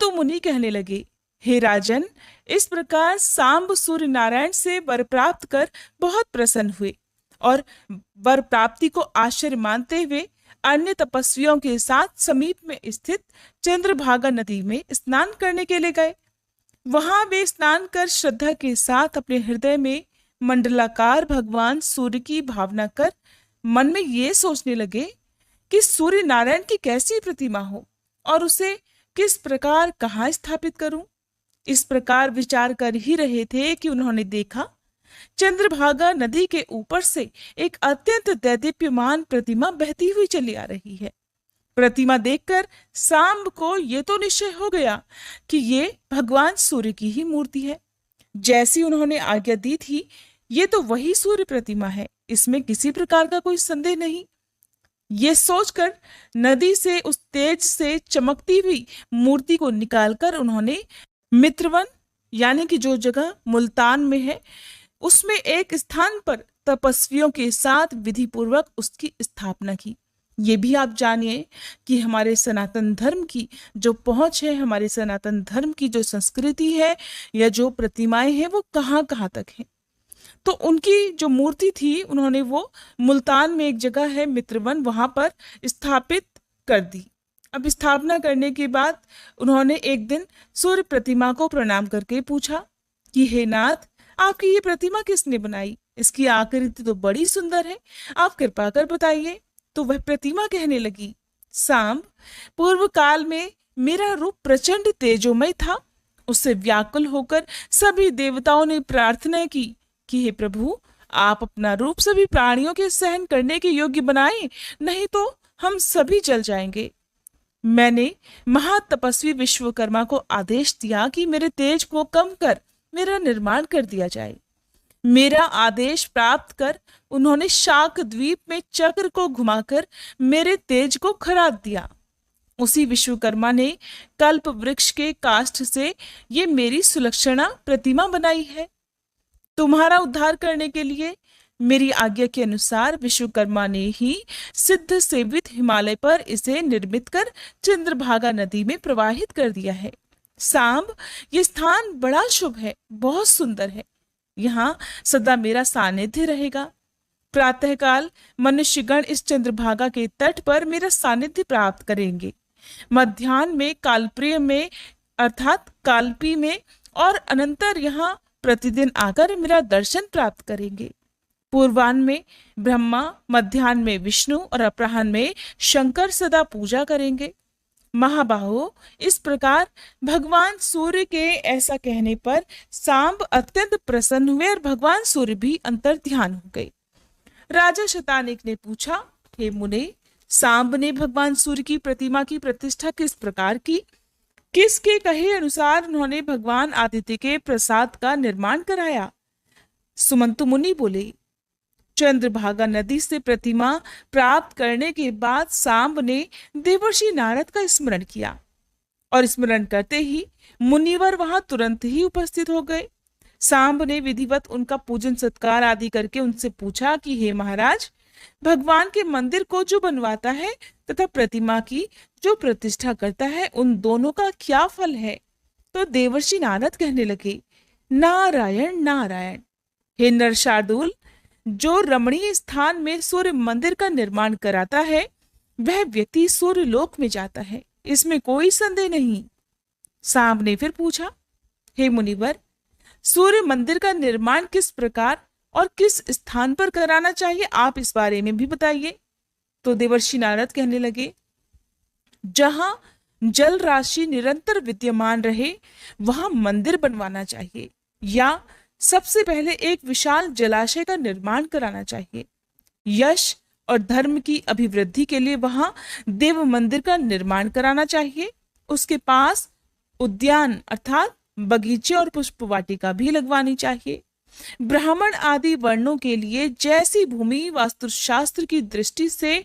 सुमंतु मुनि कहने लगे, हे राजन, इस प्रकार सांब सूर्य नारायण से वर प्राप्त कर बहुत प्रसन्न हुए और वर प्राप्ति को आश्चर्य मानते हुए अन्य तपस्वियों के साथ समीप में स्थित चंद्रभागा नदी में स्नान करने के लिए गए। वहां वे स्नान कर श्रद्धा के साथ अपने हृदय में मंडलाकार भगवान सूर्य की भावना कर मन में ये सोचने लगे कि सूर्य नारायण की कैसी प्रतिमा हो और उसे किस प्रकार कहाँ स्थापित करूं। इस प्रकार विचार कर ही रहे थे कि उन्होंने देखा चंद्रभागा नदी के ऊपर से एक अत्यंत दैदीप्यमान प्रतिमा बहती हुई चली आ रही है। प्रतिमा देखकर सांब को ये तो निश्चय हो गया कि ये भगवान सूर्य की ही मूर्ति है। जैसी उन्होंने आज्ञा दी थी, ये तो वही सूर्य प्रतिमा है, इसमें किसी प्रकार का कोई संदेह नहीं। ये सोचकर नदी से उस तेज से चमकती हुई मूर्ति को निकालकर उन्होंने मित्रवन यानी कि जो जगह मुल्तान में है, उसमें एक स्थान पर तपस्वियों के साथ विधि पूर्वक उसकी स्थापना की। ये भी आप जानिए कि हमारे सनातन धर्म की जो पहुंच है, हमारे सनातन धर्म की जो संस्कृति है या जो प्रतिमाएं हैं, वो कहाँ कहाँ तक है। तो उनकी जो मूर्ति थी, उन्होंने वो मुल्तान में एक जगह है मित्रवन, वहां पर स्थापित कर दी। अब स्थापना करने के बाद उन्होंने एक दिन सूर्य प्रतिमा को प्रणाम करके पूछा कि हे नाथ, आपकी ये प्रतिमा किसने बनाई? इसकी आकृति तो बड़ी सुंदर है, आप कृपा कर बताइए। तो वह प्रतिमा कहने लगी, सांब, पूर्व काल में मेरा रूप प्रचंड तेजोमय था। उससे व्याकुल होकर सभी देवताओं ने प्रार्थना की कि हे प्रभु, आप अपना रूप सभी प्राणियों के सहन करने के योग्य बनाएं, नहीं तो हम सभी जल जाएंगे। मैंने महातपस्वी विश्वकर्मा को आदेश दिया कि मेरे तेज को कम कर मेरा निर्माण कर दिया जाए। मेरा आदेश प्राप्त कर उन्होंने शाक द्वीप में चक्र को घुमाकर मेरे तेज को खराद दिया। उसी विश्वकर्मा ने कल्प वृक्ष के काष्ठ से ये मेरी सुलक्षणा प्रतिमा बनाई है। तुम्हारा उद्धार करने के लिए मेरी आज्ञा के अनुसार विश्वकर्मा ने ही सिद्ध सेवित हिमालय पर इसे निर्मित कर चंद्रभागा नदी में प्रवाहित कर दिया है। सांब, ये स्थान बड़ा शुभ है, बहुत सुंदर है। यहाँ सदा मेरा सानिध्य रहेगा। प्रातःकाल मनुष्यगण इस चंद्रभागा के तट पर मेरा सानिध्य प्राप्त करेंगे। मध्याह्न में कालप्रिय में अर्थात कालपी में और अनंतर यहाँ प्रतिदिन आकर मेरा दर्शन प्राप्त करेंगे। पूर्वाह्न में ब्रह्मा, मध्याह्न में विष्णु और अपराह्न में शंकर सदा पूजा करेंगे। महाबाहो, इस प्रकार भगवान सूर्य के ऐसा कहने पर सांब अत्यंत प्रसन्न हुए और भगवान सूर्य भी अंतर ध्यान हो गए। राजा शतानिक ने पूछा, हे मुने, सांब ने भगवान सूर्य की प्रतिमा की प्रतिष्ठा किस प्रकार की? किसके कहे अनुसार उन्होंने भगवान आदित्य के प्रसाद का निर्माण कराया? सुमंतु मुनि बोले, चंद्रभागा नदी से प्रतिमा प्राप्त करने के बाद सांब ने देवर्षि नारद का स्मरण किया और स्मरण करते ही मुनिवर वहां तुरंत ही उपस्थित हो गए। सांब ने विधिवत उनका पूजन सत्कार आदि करके उनसे पूछा कि हे महाराज, भगवान के मंदिर को जो बनवाता है तथा प्रतिमा की जो प्रतिष्ठा करता है, उन दोनों का क्या फल है? तो देवर्षि नारद कहने लगे, नारायण नारायण। हे नरशार्दूल, जो रमणीय स्थान में सूर्य मंदिर का निर्माण कराता है, वह व्यक्ति सूर्य लोक में जाता है, इसमें कोई संदेह नहीं। सांब ने फिर पूछा, हे मुनिवर, सूर्य मंदिर का निर्माण किस प्रकार और किस स्थान पर कराना चाहिए, आप इस बारे में भी बताइए। तो देवर्षि नारद कहने लगे, जहां जल राशि निरंतर विद्यमान रहे वहां मंदिर बनवाना चाहिए, या सबसे पहले एक विशाल जलाशय का निर्माण कराना चाहिए। यश और धर्म की अभिवृद्धि के लिए वहां देव मंदिर का निर्माण कराना चाहिए। उसके पास उद्यान अर्थात बगीचे और पुष्प वाटिका भी लगवानी चाहिए। ब्राह्मण आदि वर्णों के लिए जैसी भूमि वास्तुशास्त्र की दृष्टि से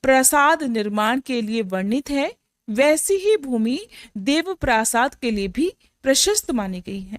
प्रासाद निर्माण के लिए वर्णित है, वैसी ही भूमि देव प्रासाद के लिए भी प्रशस्त मानी गई है।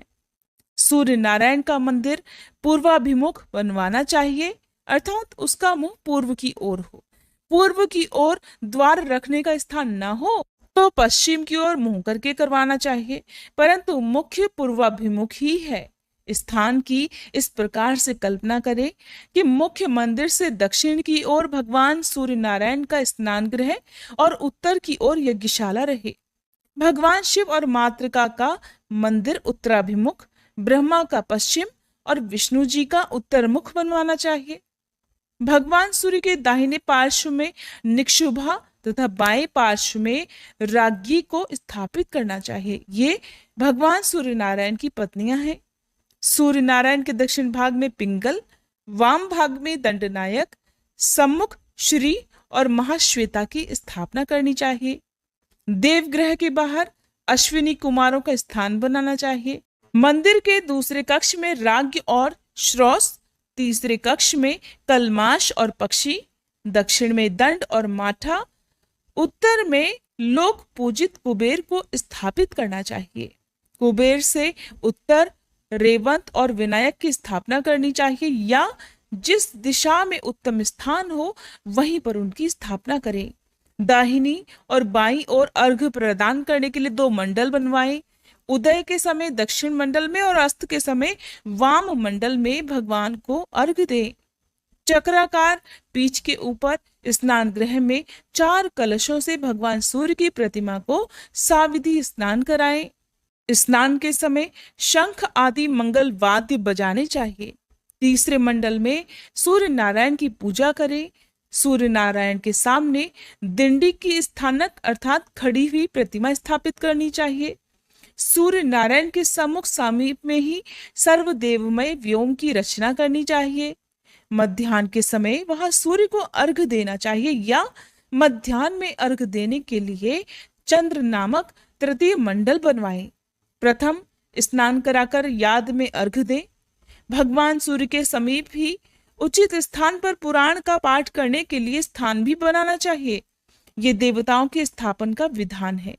सूर्य नारायण का मंदिर पूर्वाभिमुख बनवाना चाहिए, अर्थात उसका मुंह पूर्व की ओर हो। पूर्व की ओर द्वार रखने का स्थान न हो तो पश्चिम की ओर मुंह करके करवाना चाहिए, परंतु मुख्य पूर्वाभिमुख ही है। स्थान की इस प्रकार से कल्पना करें कि मुख्य मंदिर से दक्षिण की ओर भगवान सूर्य नारायण का स्नान गृह और उत्तर की ओर यज्ञशाला रहे। भगवान शिव और मातृका का मंदिर उत्तराभिमुख, ब्रह्मा का पश्चिम और विष्णु जी का उत्तर मुख बनवाना चाहिए। भगवान सूर्य के दाहिने पार्श्व में निक्षुभा तथा बाएं पार्श्व में राज्ञी को स्थापित करना चाहिए। ये भगवान सूर्य नारायण की पत्नियां हैं। सूर्य नारायण के दक्षिण भाग में पिंगल, वाम भाग में दंडनायक, सम्मुख श्री और महाश्वेता की स्थापना करनी चाहिए। देवग्रह के बाहर अश्विनी कुमारों का स्थान बनाना चाहिए। मंदिर के दूसरे कक्ष में राज्ञ और श्रोस, तीसरे कक्ष में कलमाश और पक्षी, दक्षिण में दंड और माठा, उत्तर में लोक पूजित कुबेर को स्थापित करना चाहिए। कुबेर से उत्तर रेवंत और विनायक की स्थापना करनी चाहिए, या जिस दिशा में उत्तम स्थान हो वहीं पर उनकी स्थापना करें। दाहिनी और बाईं ओर अर्घ्य प्रदान करने के लिए 2 मंडल बनवाएं। उदय के समय दक्षिण मंडल में और अस्त के समय वाम मंडल में भगवान को अर्घ्य दें। चक्राकार पीठ के ऊपर स्नान गृह में 4 कलशों से भगवान सूर्य की प्रतिमा को साविधि स्नान कराएं। स्नान के समय शंख आदि मंगल वाद्य बजाने चाहिए। तीसरे मंडल में सूर्य नारायण की पूजा करें। सूर्य नारायण के सामने दिंडी की स्थानक अर्थात खड़ी हुई प्रतिमा स्थापित करनी चाहिए। सूर्य नारायण के सम्मुख समीप में ही सर्वदेवमय व्योम की रचना करनी चाहिए। मध्याह्न के समय वहां सूर्य को अर्घ्य देना चाहिए, या मध्याह्न में अर्घ्य देने के लिए चंद्र नामक तृतीय मंडल बनवाएं। प्रथम स्नान कराकर याद में अर्घ्य दें। भगवान सूर्य के समीप ही उचित स्थान पर पुराण का पाठ करने के लिए स्थान भी बनाना चाहिए। ये देवताओं के स्थापन का विधान है।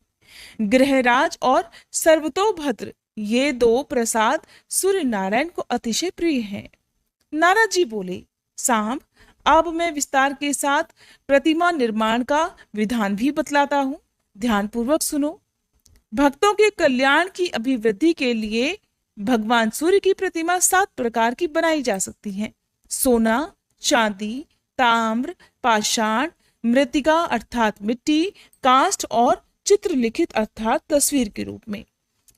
ग्रहराज और सर्वतोभद्र ये 2 प्रसाद सूर्य नारायण को अतिशय प्रिय हैं। नारद जी बोले, सांब, अब मैं विस्तार के साथ प्रतिमा निर्माण का विधान भी बतलाता हूँ, ध्यान पूर्वक सुनो। भक्तों के कल्याण की अभिवृद्धि के लिए भगवान सूर्य की प्रतिमा 7 प्रकार की बनाई जा सकती है। सोना, चांदी, ताम्र, पाषाण, मृतिका अर्थात मिट्टी, काष्ठ और चित्रलिखित अर्थात तस्वीर के रूप में।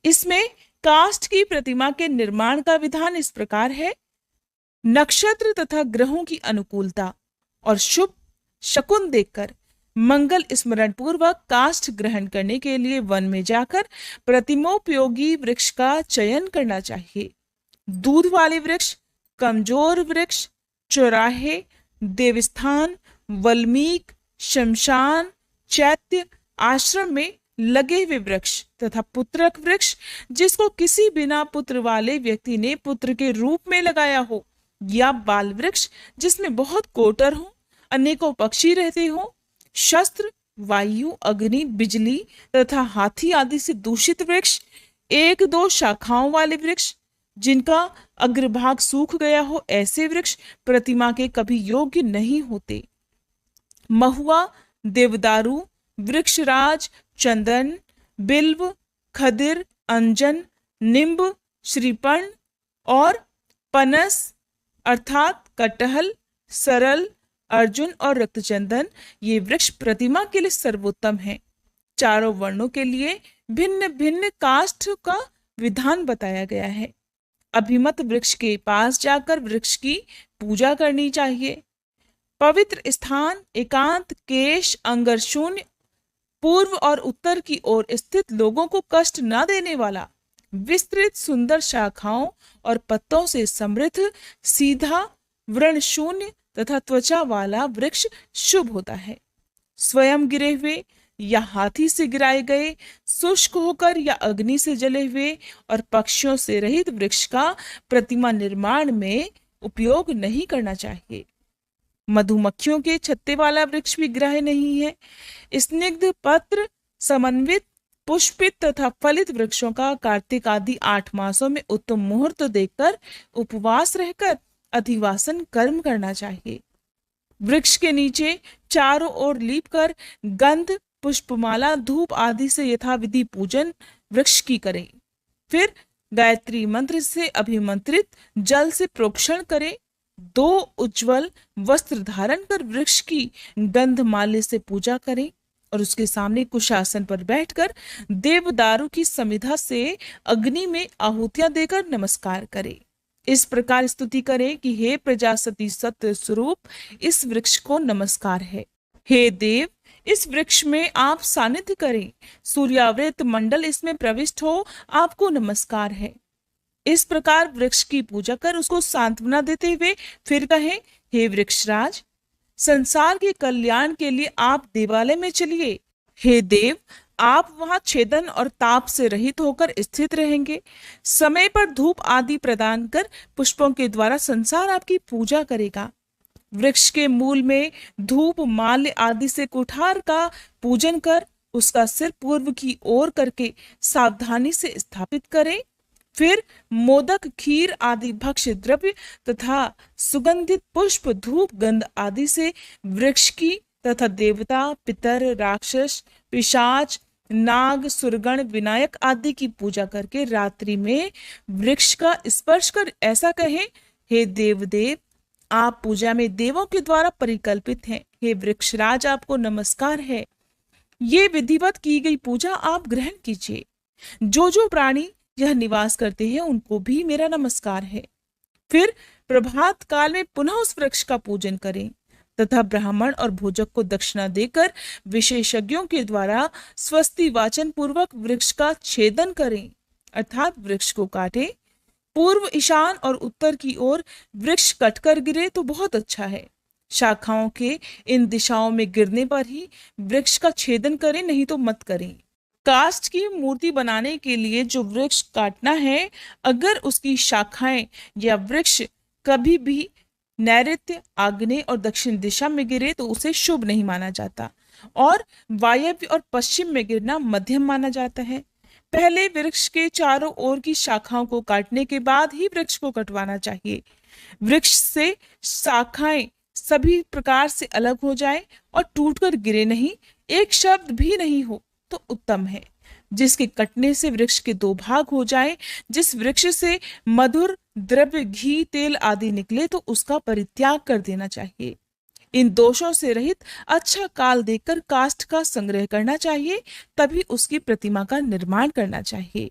इसमें काष्ठ की प्रतिमा के निर्माण का विधान इस प्रकार है। नक्षत्र तथा ग्रहों की अनुकूलता और शुभ शकुन देखकर मंगल स्मरण पूर्वक काष्ठ ग्रहण करने के लिए वन में जाकर प्रतिमोपयोगी वृक्ष का चयन करना चाहिए। दूध वाले वृक्ष, कमजोर वृक्ष, चौराहे, देवस्थान, वल्मीक, शमशान, चैत्य, आश्रम में लगे हुए वृक्ष तथा पुत्रक वृक्ष जिसको किसी बिना पुत्र वाले व्यक्ति ने पुत्र के रूप में लगाया हो, या बाल वृक्ष जिसमें बहुत कोटर हो, अनेकों पक्षी रहते हो, शस्त्र, वायु, अग्नि, बिजली तथा हाथी आदि से दूषित वृक्ष, 1-2 शाखाओं वाले वृक्ष जिनका अग्रभाग सूख गया हो, ऐसे वृक्ष प्रतिमा के कभी योग्य नहीं होते। महुआ, देवदारू, वृक्षराज, चंदन, बिल्व, खदिर, अंजन, निम्ब, श्रीपर्ण और पनस अर्थात कटहल, सरल, अर्जुन और रक्तचंदन ये वृक्ष प्रतिमा के लिए सर्वोत्तम हैं। चारों वर्णों के लिए भिन्न भिन्न काष्ठ का विधान बताया गया है। अभिमत वृक्ष के पास जाकर वृक्ष की पूजा करनी चाहिए। पवित्र स्थान, एकांत, केश, अंगर शून्य, पूर्व और उत्तर की ओर स्थित, लोगों को कष्ट न देने वाला, विस्तृत सुंदर शाखाओं और पत्तों से समृद्ध, सीधा, व्रण शून्य तथा त्वचा वाला वृक्ष शुभ होता है। स्वयं गिरे हुए या हाथी से गिराए गए, शुष्क होकर या अग्नि से जले हुए और पक्षियों से रहित वृक्ष का प्रतिमा निर्माण में उपयोग नहीं करना चाहिए। मधुमक्खियों के छत्ते वाला वृक्ष भी ग्राह्य नहीं है। स्निग्ध पत्र, समन्वित, पुष्पित तथा फलित वृक्षों का कार्तिक आदि 8 मासों में उत्तम मुहूर्त देखकर उपवास रहकर अधिवासन कर्म करना चाहिए। वृक्ष के नीचे चारों ओर लीप कर गंध, पुष्पमाला, धूप आदि से यथाविधि पूजन वृक्ष की करें। फिर गायत्री मंत्र से अभिमंत्रित जल से प्रोक्षण करें। 2 उज्जवल वस्त्र धारण कर वृक्ष की गंधमाल्य से पूजा करें और उसके सामने कुशासन पर बैठकर देवदारू की समिधा से अग्नि में आहुतियां देकर नमस्कार करें। इस प्रकार स्तुति करें कि हे प्रजासती सत्य स्वरूप, इस वृक्ष को नमस्कार है। हे देव, इस वृक्ष में आप सानिध्य करें। सूर्यावृत मंडल इसमें प्रविष्ट हो, आपको नमस्कार है। इस प्रकार वृक्ष की पूजा कर उसको सांत्वना देते हुए फिर कहें, हे वृक्षराज, संसार के कल्याण के लिए आप देवालय में चलिए। हे देव, आप वहां छेदन और ताप से रहित होकर स्थित रहेंगे। समय पर धूप आदि प्रदान कर पुष्पों के द्वारा संसार आपकी पूजा करेगा। वृक्ष के मूल में धूप माल्य आदि से कुठार का पूजन कर उसका सिर पूर्व की ओर करके सावधानी से स्थापित करें। फिर मोदक, खीर आदि भक्ष्य द्रव्य तथा सुगंधित पुष्प, धूप, गंध आदि से वृक्ष की तथा देवता, पितर, राक्षस, पिशाच, नाग, सुरगण, विनायक आदि की पूजा करके रात्रि में वृक्ष का स्पर्श कर ऐसा कहें, हे देवदेव, आप पूजा में देवों के द्वारा परिकल्पित हैं। हे वृक्षराज, आपको नमस्कार है। ये विधिवत की गई पूजा आप ग्रहण कीजिए। जो जो प्राणी यह निवास करते हैं उनको भी मेरा नमस्कार है। फिर प्रभात काल में पुनः उस वृक्ष का पूजन करें तथा ब्राह्मण और भोजक को दक्षिणा देकर विशेषज्ञों के द्वारा स्वस्ति वाचन पूर्वक वृक्ष का छेदन करें, अर्थात वृक्ष को काटें। पूर्व, ईशान और उत्तर की ओर वृक्ष कटकर गिरे तो बहुत अच्छा है। शाखाओं के इन दिशाओं में गिरने पर ही वृक्ष का छेदन करें, नहीं तो मत करें। काष्ठ की मूर्ति बनाने के लिए जो वृक्ष काटना है, अगर उसकी शाखाएं या वृक्ष कभी भी नैऋत्य, आग्नेय और दक्षिण दिशा में गिरे तो उसे शुभ नहीं माना जाता और वायव्य और पश्चिम में गिरना मध्यम माना जाता है। पहले वृक्ष के चारों ओर की शाखाओं को काटने के बाद ही वृक्ष को कटवाना चाहिए। वृक्ष से शाखाएं सभी प्रकार से अलग हो जाए और टूटकर गिरे नहीं, एक शब्द भी नहीं हो तो उत्तम है। जिसके कटने से वृक्ष के 2 भाग हो जाए, जिस वृक्ष से मधुर द्रव्य, घी, तेल आदि निकले तो उसका परित्याग कर देना चाहिए। इन दोषों से रहित अच्छा काल देखकर काष्ठ का संग्रह करना चाहिए, तभी उसकी प्रतिमा का निर्माण करना चाहिए।